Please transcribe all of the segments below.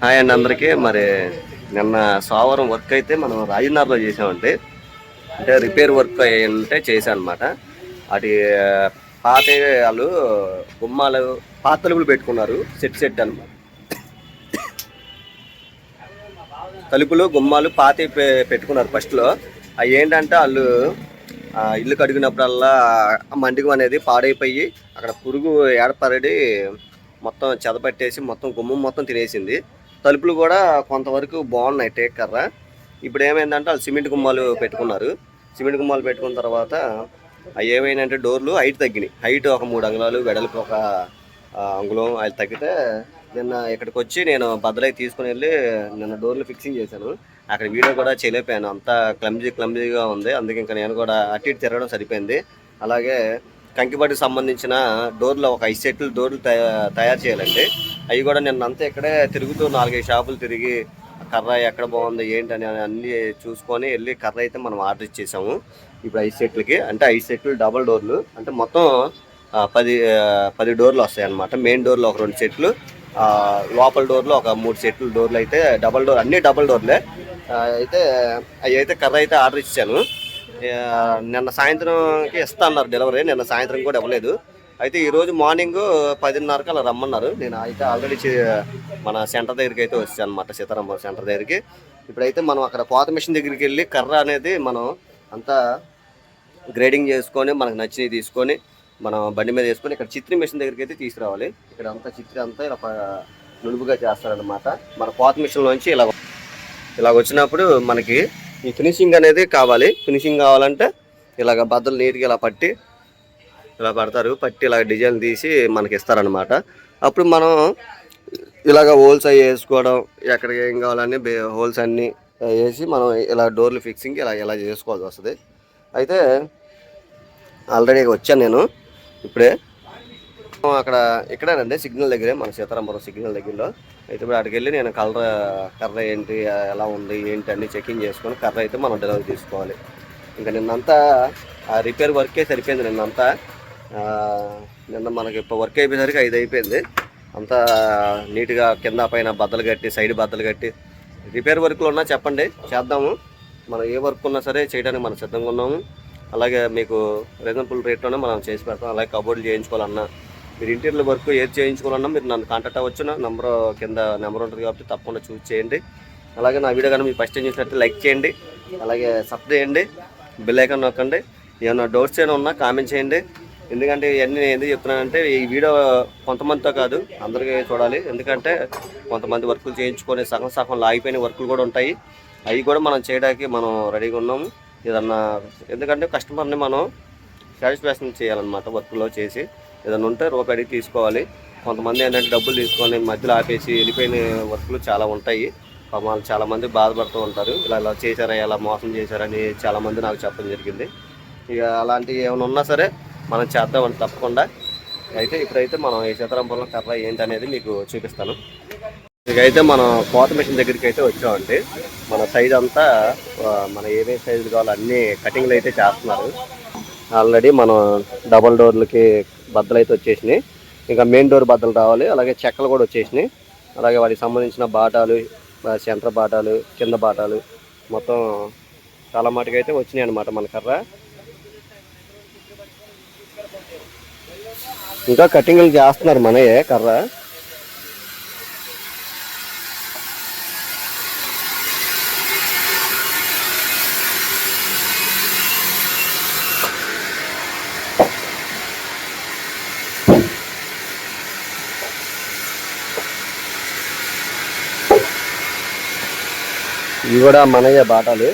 Hi అండి అందరికీ. మరి నిన్న సోమవారం వర్క్ అయితే మనం రాజనగర్లో చేసామండి. అంటే రిపేర్ వర్క్ అంటే చేశాను అనమాట. అది పాత వాళ్ళు గుమ్మాలు పాత తలుపులు పెట్టుకున్నారు. సెట్ అనమాట. తలుపులు గుమ్మాలు పాత పెట్టుకున్నారు ఫస్ట్లో. అవి ఏంటంటే వాళ్ళు ఇల్లు కడిగినప్పుడల్లా మండిగం అనేది పాడైపోయి అక్కడ పురుగు ఏర్పడి మొత్తం చెదపట్టేసి మొత్తం గుమ్మం మొత్తం తినేసింది. తలుపులు కూడా కొంతవరకు బాగున్నాయి టేక్ కర్ర. ఇప్పుడు ఏమైందంటే వాళ్ళు సిమెంట్ గుమ్మాలు పెట్టుకున్నారు. సిమెంట్ గుమ్మాలు పెట్టుకున్న తర్వాత అవి ఏమైందంటే డోర్లు హైట్ తగ్గినాయి. హైట్ ఒక 3 అంగుళాలు, వెడల్పు ఒక అంగుళం అది తగ్గితే నిన్న ఇక్కడికి వచ్చి నేను బద్దలై తీసుకుని వెళ్ళి నిన్న డోర్లు ఫిక్సింగ్ చేశాను. అక్కడ వీడియో కూడా చేయలేకపోయాను, అంతా క్లమ్జీగా ఉంది. అందుకే ఇంకా నేను కూడా అటు ఇటు తిరగడం సరిపోయింది. అలాగే కంకిపట్టుకు సంబంధించిన డోర్లు ఒక 5 సెట్లు డోర్లు తయారు చేయాలండి. అవి కూడా నిన్నంతా ఇక్కడే తిరుగుతూ 4-5 షాపులు తిరిగి కర్ర ఎక్కడ బాగుంది ఏంటని అన్నీ చూసుకొని వెళ్ళి కర్ర అయితే మనం ఆర్డర్ ఇచ్చేసాము. ఇప్పుడు 5 సెట్లకి అంటే 5 సెట్లు డబల్ డోర్లు అంటే మొత్తం 10 డోర్లు వస్తాయి అన్నమాట. మెయిన్ డోర్లు ఒక 2 సెట్లు, లోపల డోర్లు ఒక 3 సెట్లు డోర్లు అయితే డబల్ డోర్, అన్నీ డబల్ డోర్లే. అయితే అవి అయితే కర్ర అయితే ఆర్డర్ ఇచ్చాను. నిన్న సాయంత్రంకి ఇస్తా అన్నారు డెలివరీ. నిన్న సాయంత్రం కూడా ఇవ్వలేదు. అయితే ఈరోజు మార్నింగ్ 10:30కి అలా రమ్మన్నారు. నేను అయితే ఆల్రెడీ మన సెంటర్ దగ్గరికి అయితే వచ్చాను అనమాట, సీతారాంపురం సెంటర్ దగ్గరికి. ఇప్పుడైతే మనం అక్కడ కోత మిషన్ దగ్గరికి వెళ్ళి కర్ర అనేది మనం అంతా గ్రేడింగ్ చేసుకొని మనకు నచ్చినవి తీసుకొని మనం బండి మీద వేసుకొని ఇక్కడ చిత్రి మిషన్ దగ్గరికి అయితే తీసుకురావాలి. ఇక్కడ అంతా చిత్రి అంతా ఇలా నునుపుగా చేస్తారనమాట. మన కోత మిషన్లోంచి ఇలా వచ్చినప్పుడు మనకి ఈ ఫినిషింగ్ అనేది కావాలి. ఫినిషింగ్ కావాలంటే ఇలాగ బద్దలు నీట్గా ఇలా పట్టి ఇలా పడతారు. పట్టి ఇలా డిజైన్ తీసి మనకి ఇస్తారనమాట. అప్పుడు మనం ఇలాగ హోల్స్ అవి వేసుకోవడం, ఎక్కడికి ఏం కావాలని హోల్స్ అన్నీ వేసి మనం ఇలా డోర్లు ఫిక్సింగ్ ఇలా చేసుకోవాల్సి వస్తుంది. అయితే ఆల్రెడీ వచ్చాను నేను ఇప్పుడే. అక్కడ ఇక్కడేనండి సిగ్నల్ దగ్గరే, మన సీతారాంపురం సిగ్నల్ దగ్గరలో. అయితే ఇప్పుడు అక్కడికి వెళ్ళి నేను కర్ర ఏంటి ఎలా ఉంది ఏంటి అన్నీ చెకింగ్ చేసుకొని కర్ర అయితే మనం డెలివరీ తీసుకోవాలి. ఇంకా నిన్నంతా రిపేర్ వర్కే సరిపోయింది. నిన్న మనకి ఇప్పుడు వర్క్ అయిపోయేసరికి 5 అయిపోయింది. అంతా నీట్గా కింద పైన బద్దలు కట్టి, సైడ్ బద్దలు కట్టి, రిపేర్ వర్క్లు ఉన్నా చెప్పండి చేద్దాము. మనం ఏ వర్క్ ఉన్నా సరే చేయడానికి మనం సిద్ధంగా ఉన్నాము. అలాగే మీకు రీజనబుల్ రేట్లోనే మనం చేసి పెడతాం. అలాగే కబోర్డులు చేయించుకోవాలన్నా, మీరు ఇంటీరియర్ వర్క్ ఏది చేయించుకోవాలన్నా మీరు నన్ను కాంటాక్ట్ అవ్వచ్చు. నా కింద నెంబర్ ఉంటుంది కాబట్టి తప్పకుండా చూస్ చేయండి. అలాగే నా వీడియో కానీ మీరు ఫస్ట్ టైం చూసినట్టు లైక్ చేయండి, అలాగే సబ్స్క్రైబ్ చేయండి, బెల్ ఐకాన్ నొక్కండి. ఏమైనా డౌట్స్ ఏమైనా ఉన్నా కామెంట్ చేయండి. ఎందుకంటే ఇవన్నీ నేను ఎందుకు చెప్తున్నానంటే ఈ వీడియో కొంతమందితో కాదు అందరికీ చూడాలి. ఎందుకంటే కొంతమంది వర్కులు చేయించుకొని సగం లాగిపోయిన వర్కులు కూడా ఉంటాయి. అవి కూడా మనం చేయడానికి మనం రెడీగా ఉన్నాము. ఏదన్నా ఎందుకంటే కస్టమర్ని మనం సాటిస్ఫాక్షన్ చేయాలన్నమాట. వర్క్లో చేసి ఏదైనా ఉంటే రూపాయి అడిగి తీసుకోవాలి. కొంతమంది ఏంటంటే డబ్బులు తీసుకొని మధ్యలో ఆపేసి వెళ్ళిపోయిన వర్కులు చాలా ఉంటాయి. వాళ్ళు చాలామంది బాధపడుతూ ఉంటారు. ఇలా చేశారా, ఇలా మోసం చేశారని చాలామంది నాకు చెప్పడం జరిగింది. ఇక అలాంటివి ఏమైనా ఉన్నా సరే మనం చేద్దామని తప్పకుండా. అయితే ఇప్పుడైతే మనం ఈ సీతారాంపురం కర్ర ఏంటనేది మీకు చూపిస్తాను. ఇకైతే మనం కోత మిషన్ దగ్గరికి అయితే వచ్చామండి. మన సైజ్ అంతా మన ఏవే సైజులు కావాలో అన్ని కటింగ్లు అయితే చేస్తున్నారు. ఆల్రెడీ మనం డబల్ డోర్లకి బద్దలు అయితే వచ్చేసినాయి. ఇంకా మెయిన్ డోర్ బద్దలు రావాలి. అలాగే చెక్కలు కూడా వచ్చేసినాయి. అలాగే వాటికి సంబంధించిన బాటాలు, సెంటర్ బాటాలు, కింద బాటాలు మొత్తం చాలా మటుకు అయితే వచ్చినాయి అన్నమాట మన కర్ర. ఇంకా కటింగ్లు చేస్తున్నారు మనయే కర్ర. ఇవి కూడా మనయ్య బాటాలు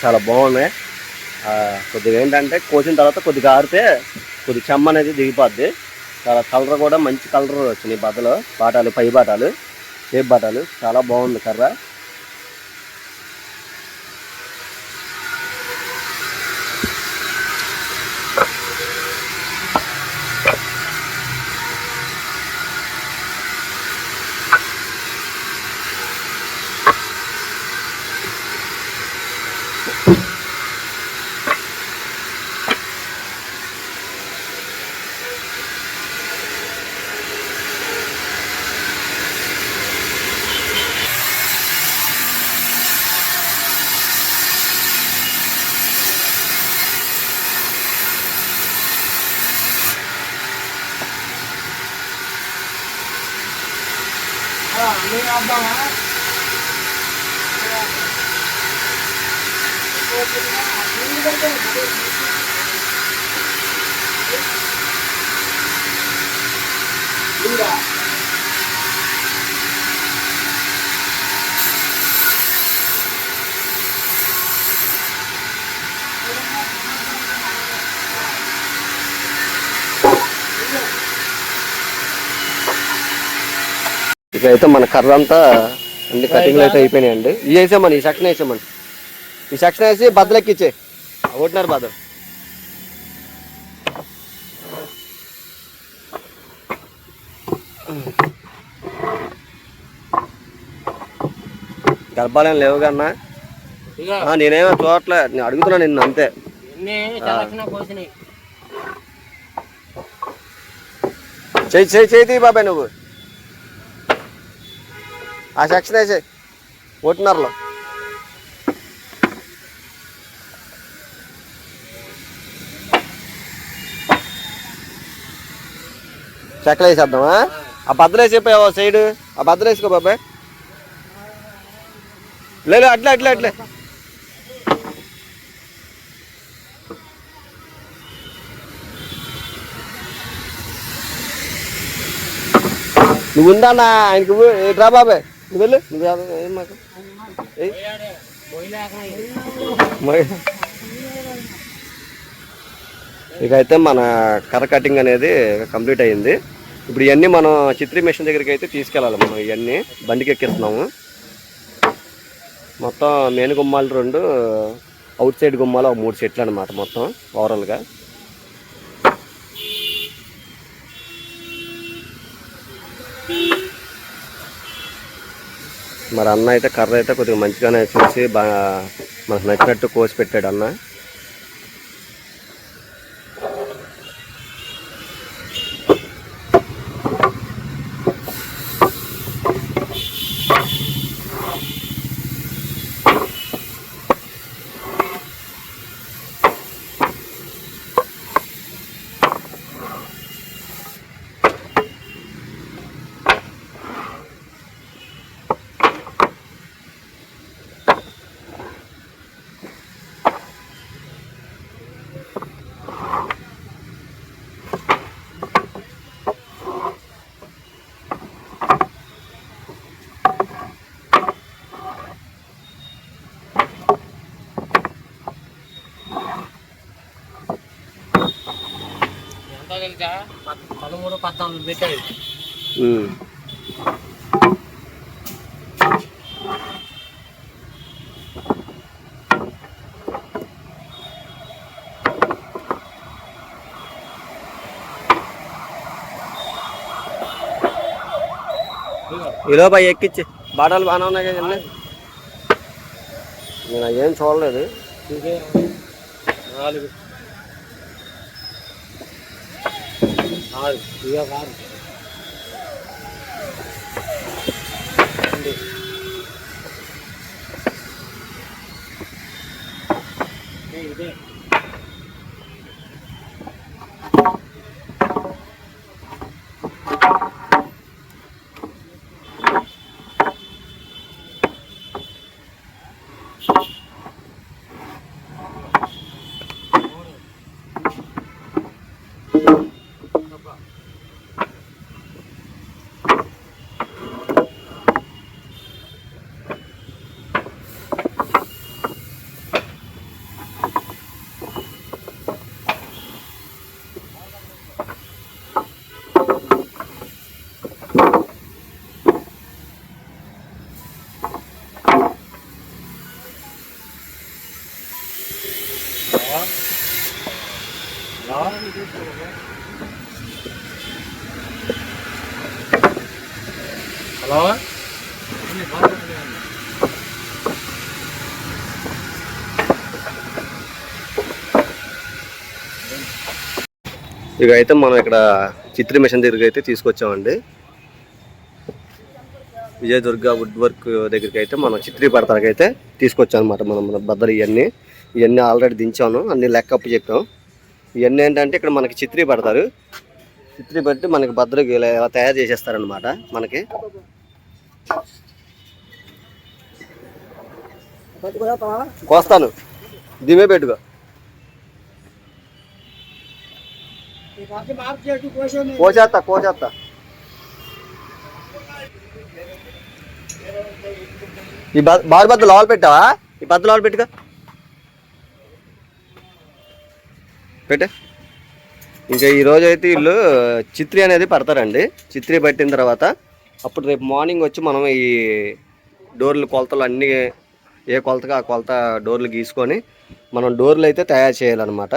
చాలా బాగున్నాయి. కొద్దిగా ఏంటంటే కోసిన తర్వాత కొద్దిగా ఆరితే కొద్ది చెమ్మ అనేది దిగిపోద్ది. చాలా కలర్ కూడా మంచి కలర్ వచ్చినాయి బాటాలు, పై బాటాలు, షేప్ బాటాలు. చాలా బాగుంది కర్ర. ఇక్కడైతే మన కర్ర అంతా అన్ని కటింగ్లు అయితే అయిపోయినాయండి. ఇవి వేసామని ఈ సెక్షన్ వేసామని ఈ సెక్షన్ వేసి బద్దలెక్కిచ్చే ఒకటిన్నర బద్దలు. గర్భాలేం లేవు కన్నా నేనేమో చూడట్లే, నేను అడుగుతున్నా నిన్ను అంతే. చేయి బాబాయ్ నువ్వు ఆ సెక్షన్ వేసే ఒకటిన్నరలో. చెక్కలు వేసేద్దామా? ఆ బద్దలు వేసిపోయావా సైడు? ఆ బద్దలు వేసుకో బాబాయ్. లేదు అట్లే అట్లే అట్లే నువ్వు ఉందా ఆయనకి రా బాబాయ్, నువ్వు వెళ్ళు. నువ్వు ఏం మాకు ఇకైతే మన కర్ర కటింగ్ అనేది కంప్లీట్ అయ్యింది. ఇప్పుడు ఇవన్నీ మనం చిత్రీ మిషన్ దగ్గరికి అయితే తీసుకెళ్ళాలి. మనం ఇవన్నీ బండికి ఎక్కిస్తున్నాము. మొత్తం మెయిన్ గుమ్మాలు 2, అవుట్ సైడ్ గుమ్మాలు 3 సెట్లు అనమాట మొత్తం ఓవరాల్గా. మరి అన్న అయితే కర్ర అయితే కొద్దిగా మంచిగానే చూసి బాగా మనకు నచ్చినట్టు కోసి పెట్టాడు అన్న. తెలుసా 13, 14 పెట్టాడు. ఈలోపు ఎక్కించి బాటలు బాగానే ఉన్నాయి కదండి. నేను అవేం చూడలేదు. 4 ఇక కాదు ఇదే హలో ఇక అయితే మనం ఇక్కడ చిత్రీ మిషన్ దగ్గరికి అయితే తీసుకొచ్చామండి. విజయదుర్గ వుడ్ వర్క్ దగ్గరికి అయితే మనం చిత్రీ పడతానికి అయితే తీసుకొచ్చాం అనమాట. మనం బద్దలు ఇవన్నీ ఆల్రెడీ దించాను, అన్ని లెక్కప్పు చెప్పాం. ఇవన్నీ ఏంటంటే ఇక్కడ మనకి చిత్రీ పడతారు. చిత్రీ పట్టి మనకి బద్దలు ఇలా తయారు చేసేస్తారనమాట. మనకి కోస్తాను, దిమే పెట్టుకో. కోసేస్తా. ఈ బారు బద్దలు లోపల పెట్టావా? ఈ బద్దలు లోపల పెట్టుకో, పెట్టే. ఇంకా ఈరోజు అయితే వీళ్ళు చిత్రి అనేది పడతారండి. చిత్రి పట్టిన తర్వాత అప్పుడు రేపు మార్నింగ్ వచ్చి మనం ఈ డోర్లు కొలతలు అన్నీ ఏ కొలతగా ఆ కొలత డోర్లు గీసుకొని మనం డోర్లు అయితే తయారు చేయాలన్నమాట.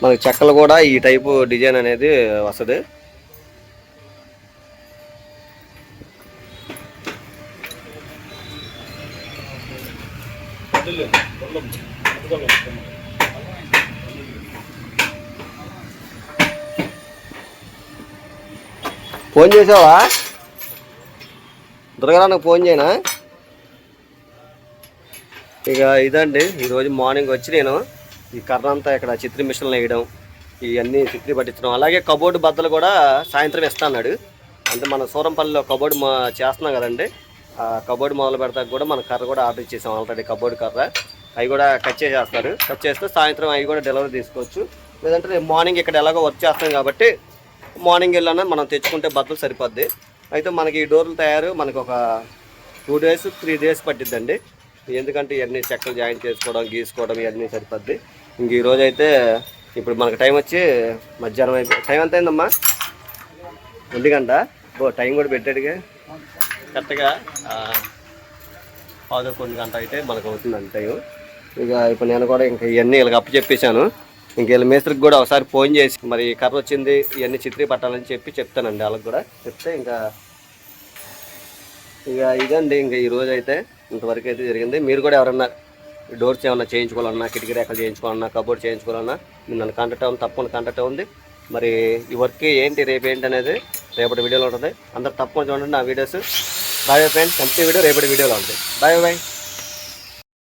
మనకి చెక్కలు కూడా ఈ టైపు డిజైన్ అనేది వస్తుంది. ఫోన్ చేసావా? దుర్గా నాకు ఫోన్ చేయనా? ఇక ఇదండి ఈరోజు మార్నింగ్ వచ్చి నేను ఈ కర్ర అంతా ఇక్కడ చిత్రి మిషన్లు వేయడం, ఇవన్నీ చిత్రి పట్టించడం, అలాగే కబోర్డు బద్దలు కూడా సాయంత్రం ఇస్తాన్నాడు. అంటే మన సూరంపల్లిలో కబోర్డు చేస్తున్నాం కదండి, ఆ కబోర్డు మొదలు పెడతాక కూడా మన కర్ర కూడా ఆర్డర్ ఇచ్చేసాం ఆల్రెడీ. కబోర్డు కర్ర అవి కూడా కట్ చేసేస్తారు. కట్ చేస్తే సాయంత్రం అవి కూడా డెలివరీ తీసుకోవచ్చు. లేదంటే రేపు మార్నింగ్ ఇక్కడ ఎలాగో వర్క్ చేస్తాం కాబట్టి మార్నింగ్ వెళ్ళానే మనం తెచ్చుకుంటే బద్దలు సరిపోద్ది. అయితే మనకి ఈ డోర్లు తయారు మనకు ఒక 2 days 3 days పట్టిద్దండి. ఎందుకంటే ఇవన్నీ చెక్కలు జాయిన్ చేసుకోవడం, గీసుకోవడం ఇవన్నీ సరిపోద్ది. ఇంక ఈరోజు అయితే ఇప్పుడు మనకు టైం వచ్చి మధ్యాహ్నం అయిపోయి, టైం ఎంత అయిందమ్మా? 1 గంట. టైం కూడా పెట్టాడుగా కరెక్ట్గా 11 గంట అయితే మనకు అవుతుందండి టైం. ఇక ఇప్పుడు నేను కూడా ఇంకా ఇవన్నీ వీళ్ళకి అప్పు చెప్పేశాను. ఇంక వీళ్ళ మేస్త్రికి కూడా ఒకసారి ఫోన్ చేసి మరి కర్ర వచ్చింది ఇవన్నీ చిత్రీ పట్టాలని చెప్తానండి వాళ్ళకి కూడా చెప్తే ఇక ఇదండి. ఇంకా ఈరోజు అయితే ఇంతవరకు అయితే జరిగింది. మీరు కూడా ఎవరన్నా డోర్స్ ఏమన్నా చేయించుకోవాలన్నా, కిటికీ రేఖలు చేయించుకోవాలన్నా, కబోర్డ్ చేయించుకోవాలన్నా మీరు నన్ను కాంటాక్ట్ అవ్వండి, తప్పకుండా కాంటాక్ట్ అవ్వండి. మరి ఈ వర్క్ ఏంటి రేపు ఏంటి అనేది రేపటి వీడియోలో ఉంటుంది. అందరు తప్పకుండా చూడండి నా videos. Bye friends, complete video రేపటి వీడియోలో ఉంటుంది. బాయ్.